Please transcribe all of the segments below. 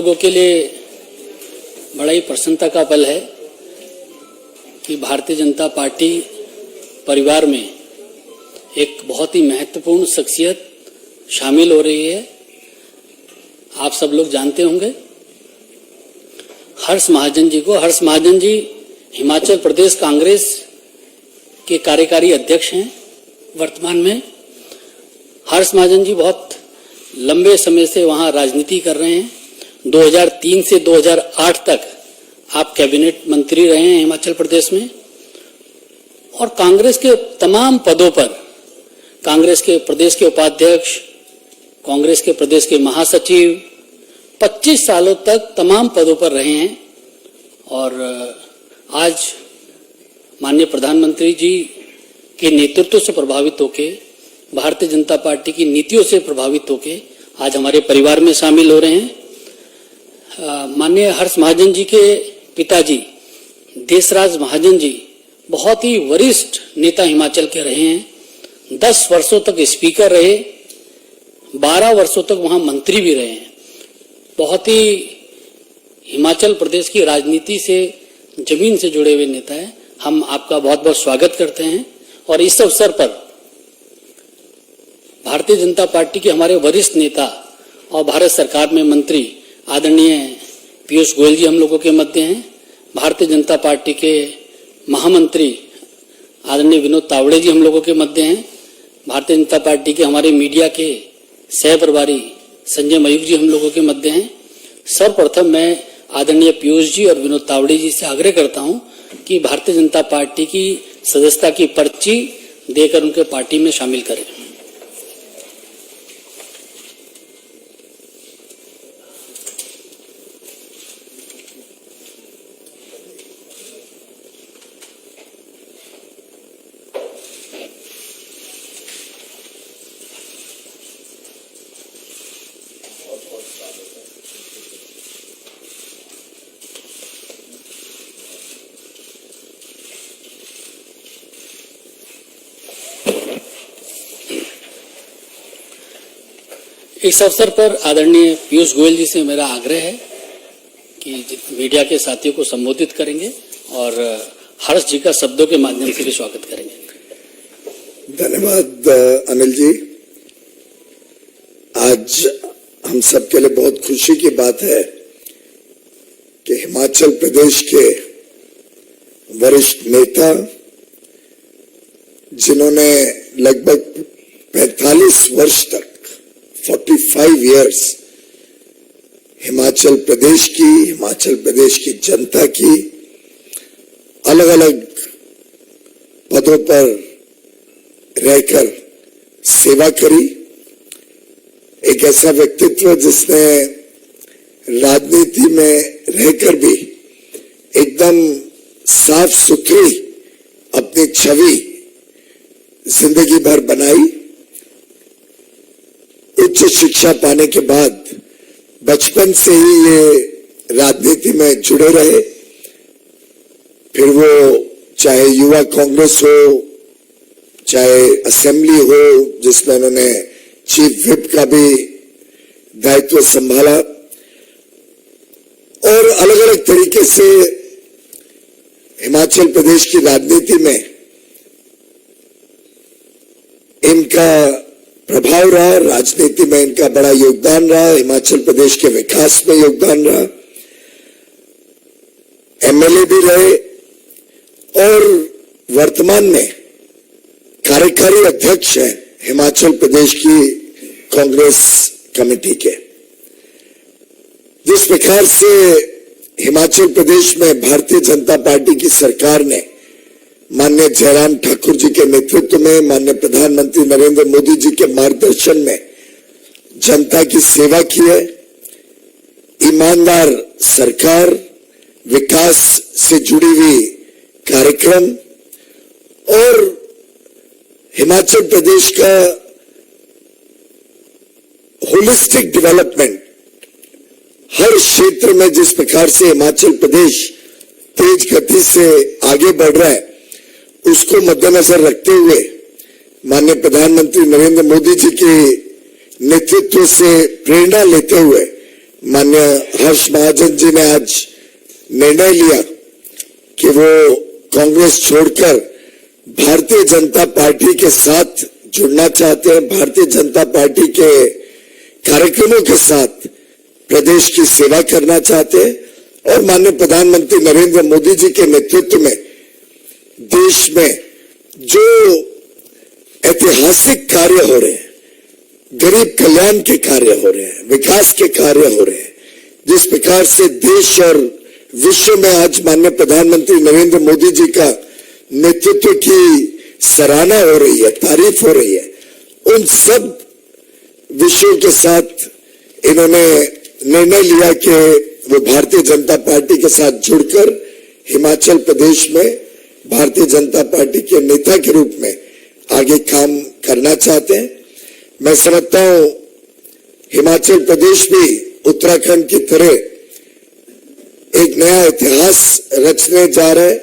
लोगों के लिए बड़ा ही प्रसन्नता का पल है कि भारतीय जनता पार्टी परिवार में एक बहुत ही महत्वपूर्ण शख्सियत शामिल हो रही है। आप सब लोग जानते होंगे हर्ष महाजन जी को। हर्ष महाजन जी हिमाचल प्रदेश कांग्रेस के कार्यकारी अध्यक्ष हैं वर्तमान में। हर्ष महाजन जी बहुत लंबे समय से वहां राजनीति कर रहे हैं। 2003 से 2008 तक आप कैबिनेट मंत्री रहे हैं हिमाचल प्रदेश में और कांग्रेस के तमाम पदों पर, कांग्रेस के प्रदेश के उपाध्यक्ष, कांग्रेस के प्रदेश के महासचिव 25 सालों तक तमाम पदों पर रहे हैं। और आज माननीय प्रधानमंत्री जी के नेतृत्व से प्रभावित होकर, भारतीय जनता पार्टी की नीतियों से प्रभावित होकर आज हमारे परिवार में शामिल हो रहे हैं। माननीय हर्ष महाजन जी के पिताजी देशराज महाजन जी बहुत ही वरिष्ठ नेता हिमाचल के रहे हैं। 10 वर्षों तक स्पीकर रहे, 12 वर्षों तक वहां मंत्री भी रहे हैं। बहुत ही हिमाचल प्रदेश की राजनीति से जमीन से जुड़े हुए नेता हैं। हम आपका बहुत बहुत स्वागत करते हैं और इस अवसर पर भारतीय जनता पार्टी के हमारे वरिष्ठ नेता और भारत सरकार में मंत्री आदरणीय पीयूष गोयल जी हम लोगों के मध्य हैं। भारतीय जनता पार्टी के महामंत्री आदरणीय विनोद तावड़े जी हम लोगों के मध्य हैं। भारतीय जनता पार्टी के हमारे मीडिया के सह प्रभारी संजय मयूख जी हम लोगों के मध्य हैं। सर्वप्रथम मैं आदरणीय पीयूष जी और विनोद तावड़े जी से आग्रह करता हूं कि भारतीय जनता पार्टी की सदस्यता की पर्ची देकर उनके पार्टी में शामिल करें। इस अवसर पर आदरणीय पीयूष गोयल जी से मेरा आग्रह है कि मीडिया के साथियों को संबोधित करेंगे और हर्ष जी का शब्दों के माध्यम से भी स्वागत करेंगे। धन्यवाद अनिल जी। आज हम सबके लिए बहुत खुशी की बात है कि हिमाचल प्रदेश के वरिष्ठ नेता जिन्होंने लगभग 45 वर्ष तक 45 इयर्स हिमाचल प्रदेश की जनता की अलग अलग पदों पर रहकर सेवा करी। एक ऐसा व्यक्तित्व जिसने राजनीति में रहकर भी एकदम साफ सुथरी अपनी छवि जिंदगी भर बनाई। उच्च शिक्षा पाने के बाद बचपन से ही ये राजनीति में जुड़े रहे। फिर वो चाहे युवा कांग्रेस हो, चाहे असेंबली हो जिसमें उन्होंने चीफ व्हिप का भी दायित्व संभाला, और अलग अलग तरीके से हिमाचल प्रदेश की राजनीति में इनका प्रभाव रहा, राजनीति में इनका बड़ा योगदान रहा, हिमाचल प्रदेश के विकास में योगदान रहा। एमएलए भी रहे और वर्तमान में कार्यकारी अध्यक्ष हैं हिमाचल प्रदेश की कांग्रेस कमेटी के। जिस प्रकार से हिमाचल प्रदेश में भारतीय जनता पार्टी की सरकार ने माननीय जयराम ठाकुर जी के नेतृत्व में, माननीय प्रधानमंत्री नरेंद्र मोदी जी के मार्गदर्शन में जनता की सेवा की है। ईमानदार सरकार, विकास से जुड़ी हुई कार्यक्रम और हिमाचल प्रदेश का होलिस्टिक डेवलपमेंट, हर क्षेत्र में जिस प्रकार से हिमाचल प्रदेश तेज गति से आगे बढ़ रहा है, उसको मद्देनजर रखते हुए माननीय प्रधानमंत्री नरेंद्र मोदी जी के नेतृत्व से प्रेरणा लेते हुए माननीय हर्ष महाजन जी ने आज निर्णय लिया कि वो कांग्रेस छोड़कर भारतीय जनता पार्टी के साथ जुड़ना चाहते हैं, भारतीय जनता पार्टी के कार्यक्रमों के साथ प्रदेश की सेवा करना चाहते हैं और माननीय प्रधानमंत्री नरेंद्र मोदी जी के नेतृत्व में देश में जो ऐतिहासिक कार्य हो रहे हैं, गरीब कल्याण के कार्य हो रहे हैं, विकास के कार्य हो रहे हैं, जिस प्रकार से देश और विश्व में आज माननीय प्रधानमंत्री नरेंद्र मोदी जी का नेतृत्व की सराहना हो रही है, तारीफ हो रही है, उन सब विषयों के साथ इन्होंने निर्णय लिया कि वो भारतीय जनता पार्टी के साथ जुड़कर हिमाचल प्रदेश में भारतीय जनता पार्टी के नेता के रूप में आगे काम करना चाहते हैं। मैं समझता हूं हिमाचल प्रदेश भी उत्तराखंड की तरह एक नया इतिहास रचने जा रहा है।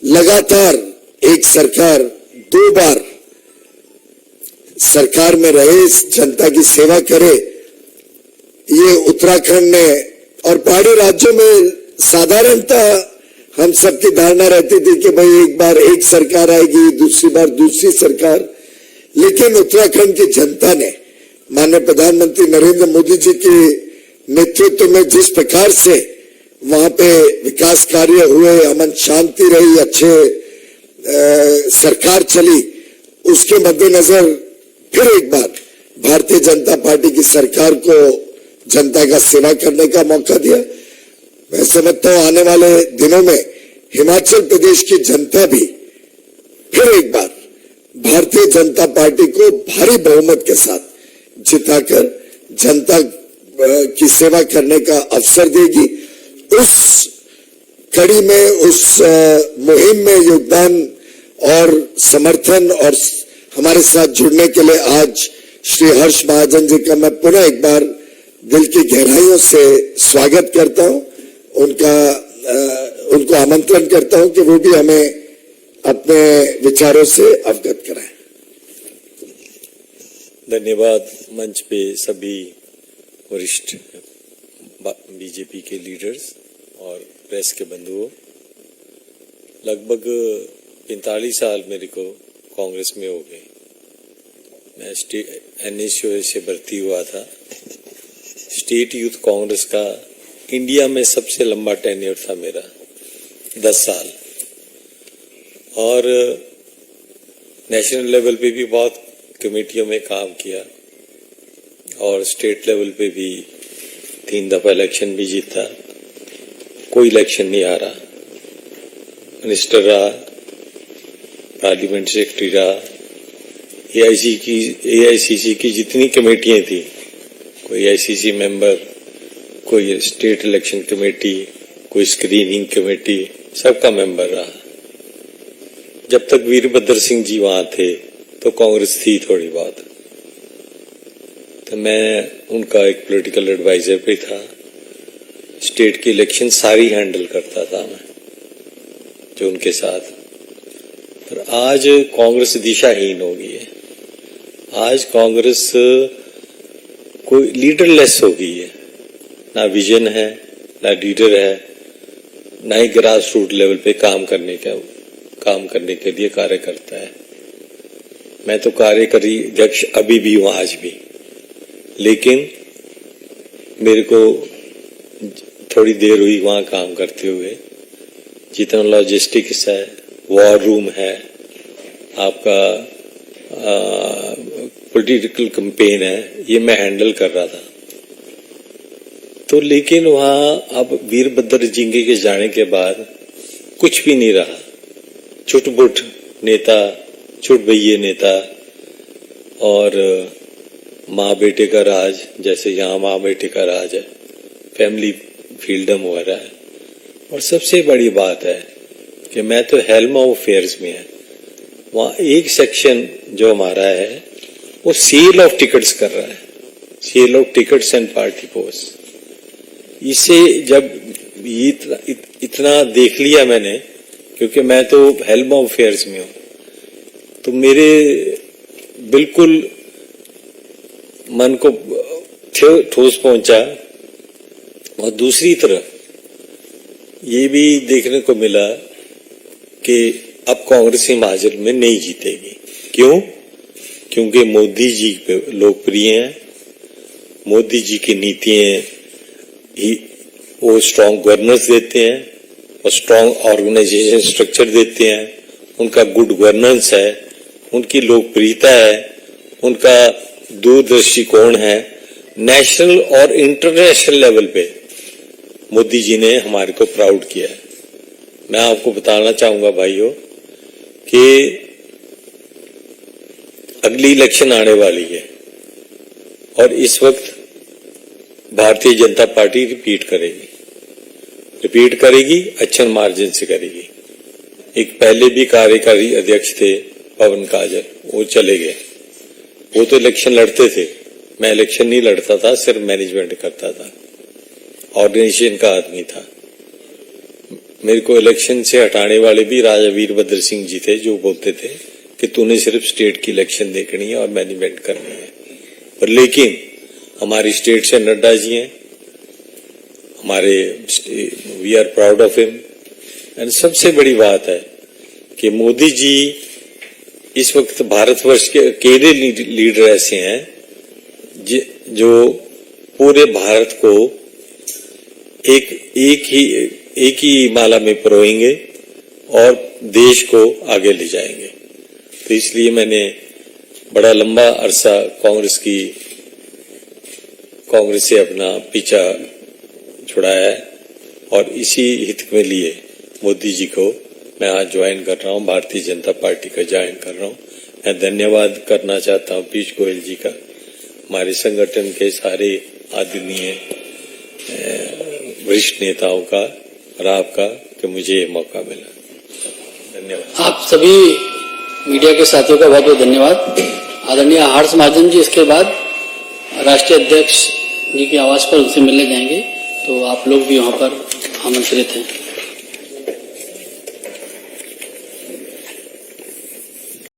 लगातार एक सरकार 2 बार सरकार में रहे, जनता की सेवा करे, ये उत्तराखंड ने और पहाड़ी राज्यों में साधारणतः हम सबकी धारणा रहती थी कि भाई एक बार एक सरकार आएगी, दूसरी बार दूसरी सरकार, लेकिन उत्तराखंड की जनता ने माननीय प्रधानमंत्री नरेंद्र मोदी जी के नेतृत्व में जिस प्रकार से वहां पे विकास कार्य हुए, अमन शांति रही, अच्छे सरकार चली, उसके मद्देनजर फिर एक बार भारतीय जनता पार्टी की सरकार को जनता का सेवा करने का मौका दिया। मैं समझता हूं आने वाले दिनों में हिमाचल प्रदेश की जनता भी फिर एक बार भारतीय जनता पार्टी को भारी बहुमत के साथ जिताकर जनता की सेवा करने का अवसर देगी। उस कड़ी में, उस मुहिम में योगदान और समर्थन और हमारे साथ जुड़ने के लिए आज श्री हर्ष महाजन जी का मैं पुनः एक बार दिल की गहराइयों से स्वागत करता हूं। उनको आमंत्रण करता हूं कि वो भी हमें अपने विचारों से अवगत कराएं। धन्यवाद। मंच पे सभी वरिष्ठ बीजेपी के लीडर्स और प्रेस के बंधुओं, लगभग 45 साल मेरे को कांग्रेस में हो गए। मैं NSU से भर्ती हुआ था। स्टेट यूथ कांग्रेस का इंडिया में सबसे लंबा टेन्योर था मेरा, 10 साल, और नेशनल लेवल पे भी बहुत कमेटियों में काम किया और स्टेट लेवल पे भी 3 दफा इलेक्शन भी जीता। कोई इलेक्शन नहीं आ रहा, मिनिस्टर रहा, पार्लियामेंट सेक्रेटरी रहा, AICC की जितनी कमेटियां थी, कोई ICC मेंबर, कोई स्टेट इलेक्शन कमेटी, कोई स्क्रीनिंग कमेटी, सबका मेंबर रहा। जब तक वीरभद्र सिंह जी वहां थे तो कांग्रेस थी थोड़ी बहुत, तो मैं उनका एक पॉलिटिकल एडवाइजर भी था। स्टेट की इलेक्शन सारी हैंडल करता था मैं, जो उनके साथ। पर आज कांग्रेस दिशाहीन हो गई है। आज कांग्रेस कोई लीडरलेस हो गई है, ना विजन है, ना लीडर है, ना ही ग्रास रूट लेवल पे काम करने के लिए कार्य करता है। मैं तो कार्यकारी अध्यक्ष अभी भी हूं, आज भी, लेकिन मेरे को थोड़ी देर हुई वहां काम करते हुए। जितना लॉजिस्टिक्स है, वॉर रूम है, आपका पॉलिटिकल कैंपेन है, ये मैं हैंडल कर रहा था। तो लेकिन वहां अब वीरभद्र जिंगे के जाने के बाद कुछ भी नहीं रहा। छुटपुट नेता, छुटभैये नेता और माँ बेटे का राज, जैसे यहाँ माँ बेटे का राज है, फैमिली फ्रीडम हो रहा है। और सबसे बड़ी बात है कि मैं तो हेल्म ऑफ अफेयर्स में है, वहाँ एक सेक्शन जो हमारा है वो सेल ऑफ टिकट्स कर रहा है, sale of tickets and party post. इसे जब इतना देख लिया मैंने, क्योंकि मैं तो हेल्म ऑफ अफेयर्स में हूं, तो मेरे बिल्कुल मन को ठोस पहुंचा। और दूसरी तरफ ये भी देखने को मिला कि अब कांग्रेस हिमाचल में नहीं जीतेगी। क्यों? क्योंकि मोदी जी लोकप्रिय हैं, मोदी जी की नीतियां ही वो स्ट्रांग गवर्नेंस देते हैं और स्ट्रांग ऑर्गेनाइजेशन स्ट्रक्चर देते हैं, उनका गुड गवर्नेंस है, उनकी लोकप्रियता है, उनका दूरदृष्टिकोण है। नेशनल और इंटरनेशनल लेवल पे मोदी जी ने हमारे को प्राउड किया है। मैं आपको बताना चाहूंगा भाइयों कि अगली इलेक्शन आने वाली है और इस वक्त भारतीय जनता पार्टी रिपीट करेगी, अच्छे मार्जिन से करेगी। एक पहले भी कार्यकारी अध्यक्ष थे पवन काजल, वो चले गए। वो तो इलेक्शन लड़ते थे, मैं इलेक्शन नहीं लड़ता था, सिर्फ मैनेजमेंट करता था, ऑर्गेनाइजेशन का आदमी था। मेरे को इलेक्शन से हटाने वाले भी राजा वीरभद्र सिंह जी थे, जो बोलते थे कि तूने सिर्फ स्टेट की इलेक्शन देखनी है और मैनेजमेंट करनी है। पर लेकिन हमारी स्टेट से नड्डा जी हैं, हमारे we are proud of him. And सबसे बड़ी बात है कि मोदी जी इस वक्त भारतवर्ष के अकेले लीडर ऐसे हैं जो पूरे भारत को एक ही माला में परोएंगे और देश को आगे ले जाएंगे। तो इसलिए मैंने बड़ा लंबा अरसा कांग्रेस से अपना पीछा छुड़ाया है और इसी हित में लिए मोदी जी को मैं आज ज्वाइन कर रहा हूं, भारतीय जनता पार्टी का ज्वाइन कर रहा हूं। मैं धन्यवाद करना चाहता हूं पीयूष गोयल जी का, हमारे संगठन के सारे आदरणीय वरिष्ठ नेताओं का और आपका कि मुझे ये मौका मिला। धन्यवाद। आप सभी मीडिया के साथियों का बहुत बहुत धन्यवाद। आदरणीय हर्ष महाजन जी इसके बाद राष्ट्रीय अध्यक्ष जी के आवास पर उनसे मिलने जाएंगे, तो आप लोग भी वहां पर आमंत्रित हैं।